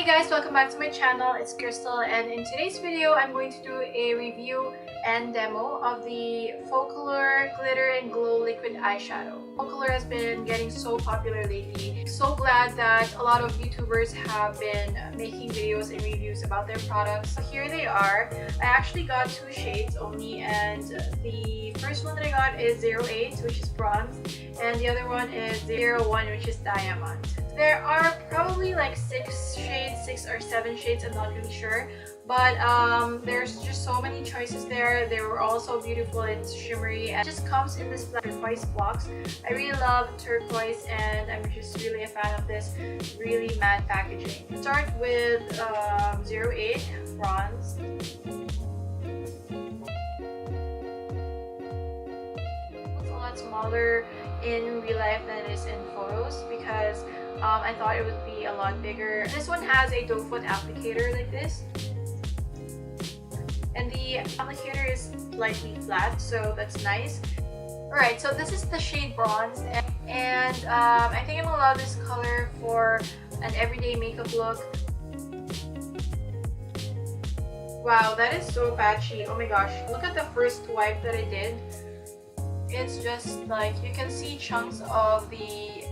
guys, welcome back to my channel. It's Crystal, and in today's video I'm going to do a review and demo of the Focallure Glitter and Glow Liquid Eyeshadow. Focallure has been getting so popular lately. So glad that a lot of YouTubers have been making videos and reviews about their products. So here they are. I actually got two shades only, and the first one that I got is 08, which is bronze, and the other one is 01, which is diamond. There are probably like 6 or 7 shades, I'm not really sure, but there's just so many choices there. They were all so beautiful. It's shimmery and it just comes in this turquoise box. I really love turquoise, and I'm just really a fan of this really matte packaging. Start with 08 bronze. It's a lot smaller in real life than it is in photos because I thought it would be a lot bigger. This one has a doe foot applicator like this, and the applicator is slightly flat, so that's nice. Alright, so this is the shade bronze, and I think I'm gonna love this color for an everyday makeup look. Wow, that is so patchy. Oh my gosh, look at the first wipe that I did. It's just like you can see chunks of the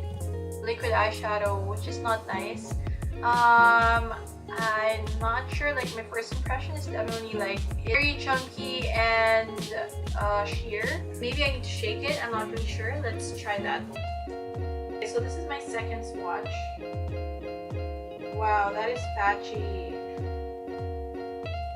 liquid eyeshadow, which is not nice. I'm not sure, like my first impression is definitely like very chunky and sheer. Maybe I need to shake it, I'm not really sure. Let's try that. Okay, so this is my second swatch. Wow, that is patchy.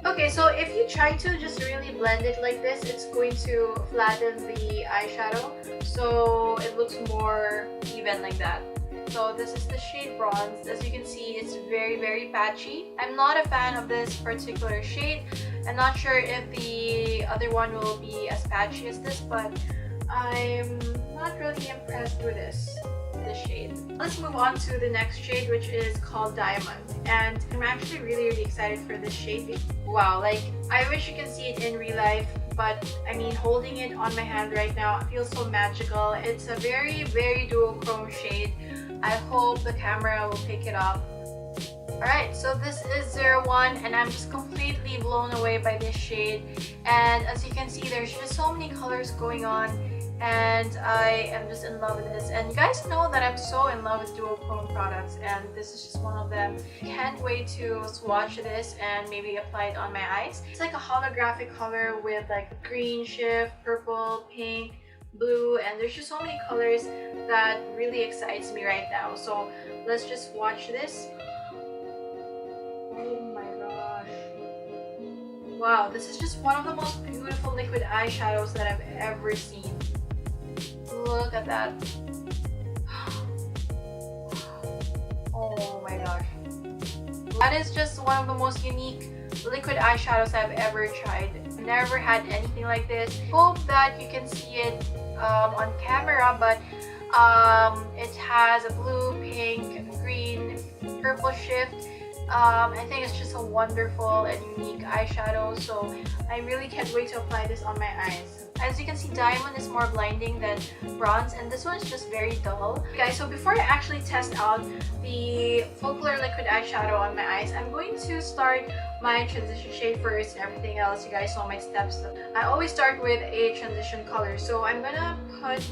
Okay, so if you try to just really blend it like this, it's going to flatten the eyeshadow, so it looks more even like that. So this is the shade bronze. As you can see, it's very patchy. I'm not a fan of this particular shade. I'm not sure if the other one will be as patchy as this, but I'm not really impressed with this shade. Let's move on to the next shade, which is called Diamond, and I'm actually really excited for this shade. Wow, like I wish you can see it in real life, but I mean, holding it on my hand right now, it feels so magical. It's a very duochrome shade. I hope the camera will pick it up. Alright, so this is 01, and I'm just completely blown away by this shade. And as you can see, there's just so many colors going on, and I am just in love with this. And you guys know that I'm so in love with duochrome products, and this is just one of them. Can't wait to swatch this and maybe apply it on my eyes. It's like a holographic color with like green shift, purple, pink, blue, and there's just so many colors that really excites me right now. So let's just watch this. Oh my gosh. Wow, this is just one of the most beautiful liquid eyeshadows that I've ever seen. Look at that. Oh my gosh. That is just one of the most unique liquid eyeshadows I've ever tried. I've never had anything like this. Hope that you can see it on camera, but it has a blue, pink, green, purple shift. I think it's just a wonderful and unique eyeshadow, so I really can't wait to apply this on my eyes. As you can see, Diamond is more blinding than bronze, and this one is just very dull. Guys, so before I actually test out the Focallure liquid eyeshadow on my eyes, I'm going to start my transition shade first and everything else. You guys saw my steps. I always start with a transition color, so I'm gonna put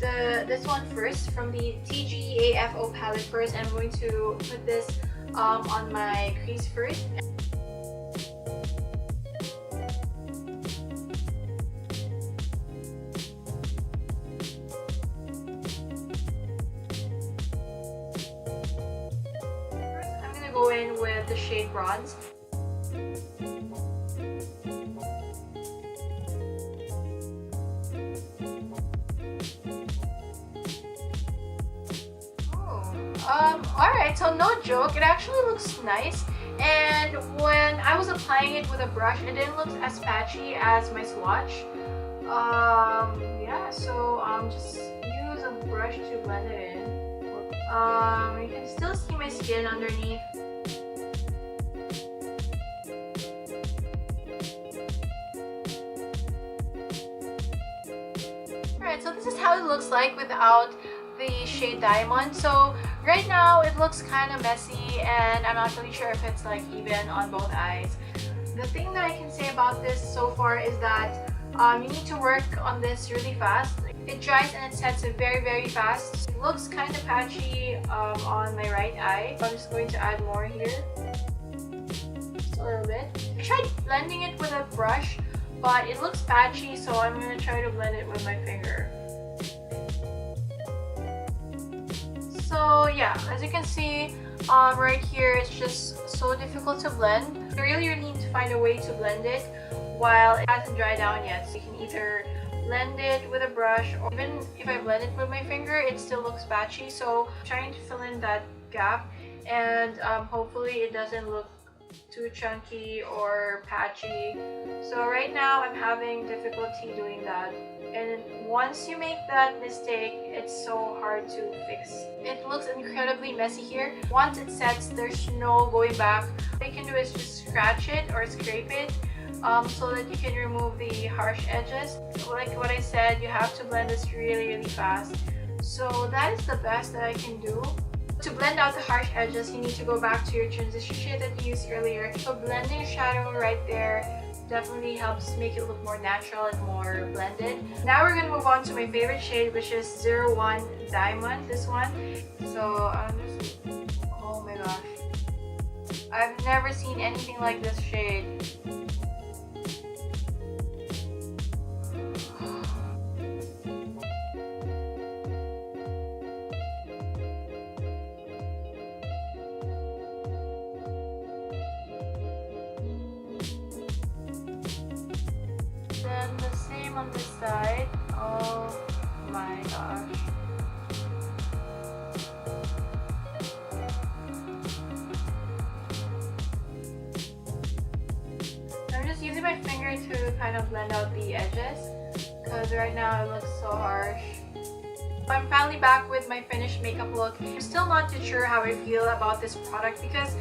this one first from the TGAFO palette first, and I'm going to put this on my crease first. Go in with the shade bronze. Alright, so no joke, it actually looks nice, and when I was applying it with a brush, it didn't look as patchy as my swatch. Yeah, so just use a brush to blend it in. You can still see my skin underneath. Alright, so this is how it looks like without the shade Diamond. So right now it looks kind of messy. and I'm not really sure if it's like even on both eyes. The thing that I can say about this so far is that you need to work on this really fast. It dries and it sets very fast. It looks kind of patchy on my right eye. I'm just going to add more here. Just a little bit. I tried blending it with a brush, but it looks patchy, so I'm going to try to blend it with my finger. So yeah, as you can see, right here it's just so difficult to blend. You really need to find a way to blend it while it hasn't dried down yet. So you can either blend it with a brush, or even if I blend it with my finger, it still looks patchy. So I'm trying to fill in that gap, and hopefully it doesn't look too chunky or patchy. So right now I'm having difficulty doing that. And once you make that mistake, it's so hard to fix. It looks incredibly messy here. Once it sets, there's no going back. What you can do is just scratch it or scrape it so that you can remove the harsh edges. Like what I said, you have to blend this really fast. So that is the best that I can do. To blend out the harsh edges, you need to go back to your transition shade that you used earlier. So blending shadow right there definitely helps make it look more natural and more blended. Now we're going to move on to my favorite shade, which is 01 Diamond, this one. So oh my gosh, I've never seen anything like this shade. Then the same on this side. Oh my gosh. I'm just using my finger to kind of blend out the edges because right now it looks so harsh. I'm finally back with my finished makeup look. I'm still not too sure how I feel about this product because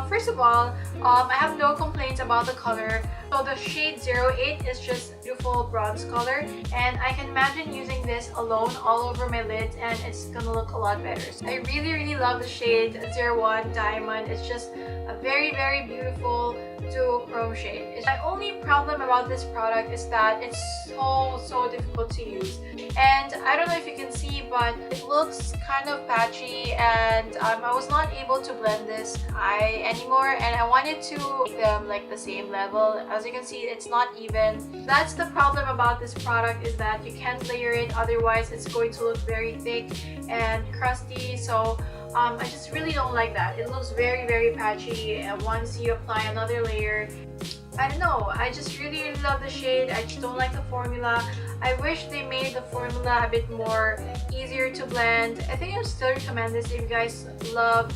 first of all, I have no complaints about the color. So the shade 08 is just beautiful bronze color, and I can imagine using this alone all over my lids and it's gonna look a lot better. So I really love the shade 01 Diamond. It's just a very beautiful duochrome shade. My only problem about this product is that it's so difficult to use, and I don't know if you can see, but it looks kind of patchy, and I was not able to blend this eye anymore, and I wanted to make them like the same level. As you can see, it's not even. That's the problem about this product, is that you can't layer it, otherwise it's going to look very thick and crusty. So I just really don't like that. It looks very patchy, and once you apply another layer, I don't know, I just really love the shade. I just don't like the formula. I wish they made the formula a bit more easier to blend. I think I would still recommend this if you guys love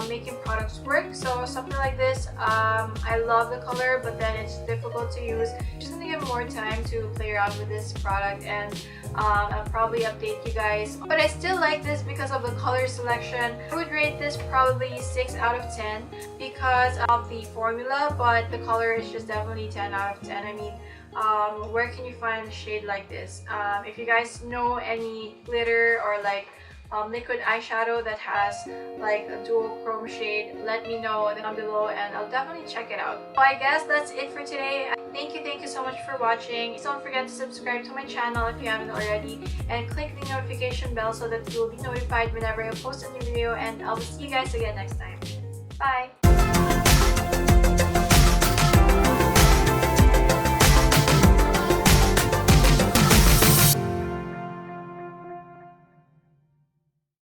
making products work. So something like this, I love the color, but then it's difficult to use. Just gonna give more time to play around with this product, and I'll probably update you guys. But I still like this because of the color selection. I would rate this probably 6 out of 10 because of the formula, but the color is just definitely 10 out of 10. I mean, where can you find a shade like this? If you guys know any glitter or like liquid eyeshadow that has like a duochrome shade, let me know down below and I'll definitely check it out. So I guess that's it for today. Thank you so much for watching. Don't forget to subscribe to my channel if you haven't already, and click the notification bell so that you will be notified whenever I post a new video, and I'll see you guys again next time. Bye!